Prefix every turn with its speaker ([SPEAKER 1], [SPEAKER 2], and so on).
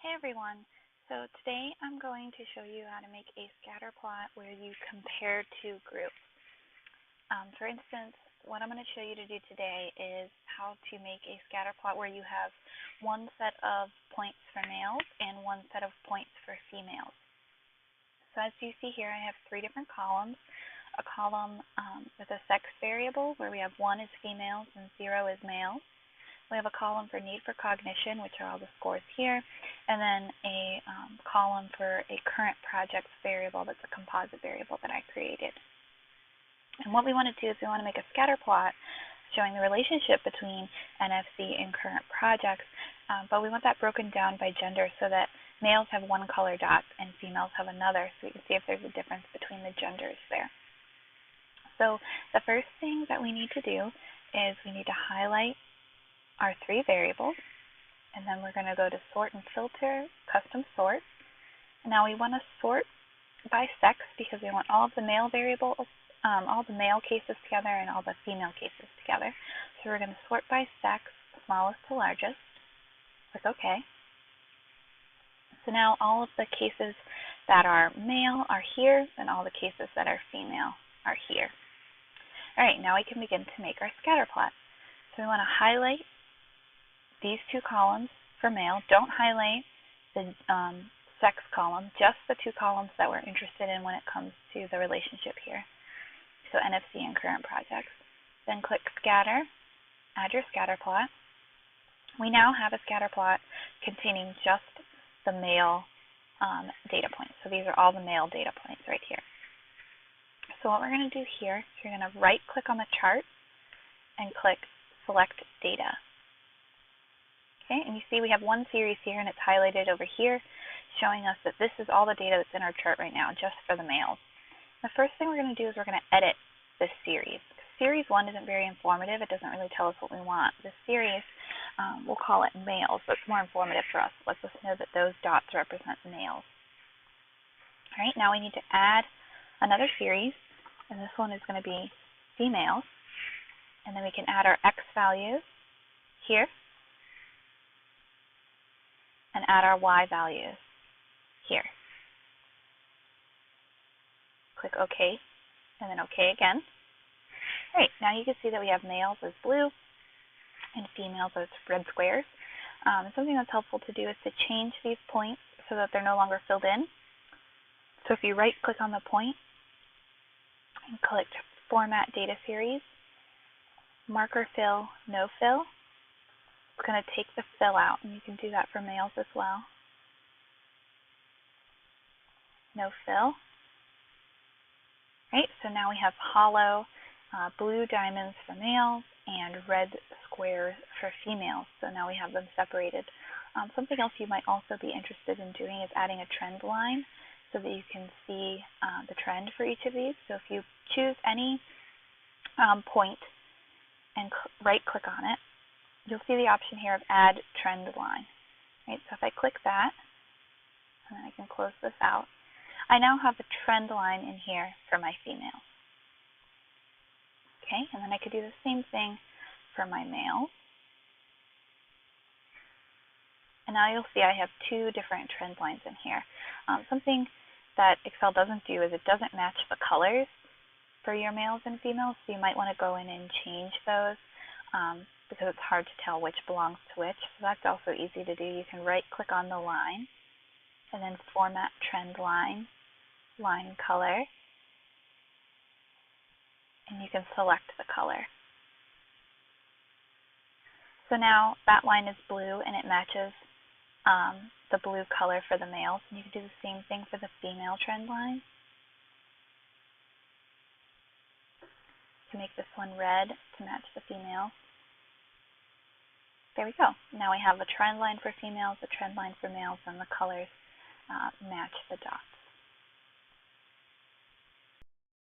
[SPEAKER 1] Hey everyone, so today I'm going to show you how to make a scatter plot where you compare two groups. For instance, what I'm going to show you to do today is how to make a scatter plot where you have one set of points for males and one set of points for females. So as you see here, I have three different columns. A column with a sex variable where we have 1 is females and 0 is males. We have a column for need for cognition, which are all the scores here, and then a column for a current projects variable that's a composite variable that I created. And what we want to do is we want to make a scatter plot showing the relationship between NFC and current projects, but we want that broken down by gender so that males have one color dot and females have another, so we can see if there's a difference between the genders there. So the first thing that we need to do is we need to highlight our three variables, and then we're going to go to sort and filter, custom sort. And now we want to sort by sex because we want all of the male variables, all the male cases together and all the female cases together. So we're going to sort by sex, smallest to largest. Click OK. So now all of the cases that are male are here, and all the cases that are female are here. All right, now we can begin to make our scatter plot. So we want to highlight these two columns for male. Don't highlight the sex column, just the two columns that we're interested in when it comes to the relationship here. So NFC and current projects. Then click scatter, add your scatter plot. We now have a scatter plot containing just the male data points. So these are all the male data points right here. So what we're going to do here is you're going to right click on the chart and click select data. Okay, and you see we have one series here, and it's highlighted over here, showing us that this is all the data that's in our chart right now, just for the males. The first thing we're going to do is we're going to edit this series. Series 1 isn't very informative. It doesn't really tell us what we want. This series, we'll call it males, so it's more informative for us. It lets us know that those dots represent males. All right, now we need to add another series, and this one is going to be females. And then we can add our X values here, and add our Y values here. Click OK, and then OK again. All right, now you can see that we have males as blue and females as red squares. Something that's helpful to do is to change these points so that they're no longer filled in. So if you right-click on the point and click Format Data Series, Marker Fill, No Fill, it's going to take the fill out, and you can do that for males as well. No fill. Right, so now we have hollow blue diamonds for males and red squares for females. So now we have them separated. Something else you might also be interested in doing is adding a trend line so that you can see the trend for each of these. So if you choose any point and right-click on it, you'll see the option here of Add Trend Line. Right, so if I click that, and then I can close this out, I now have a trend line in here for my females. Okay, and then I could do the same thing for my males. And now you'll see I have two different trend lines in here. Something that Excel doesn't do is it doesn't match the colors for your males and females, so you might want to go in and change those. Because it's hard to tell which belongs to which. So that's also easy to do. You can right-click on the line and then Format Trend Line, Line Color, and you can select the color. So now that line is blue and it matches the blue color for the males. And you can do the same thing for the female trend line. You can make this one red to match the female. There we go. Now we have a trend line for females, a trend line for males, and the colors match the dots.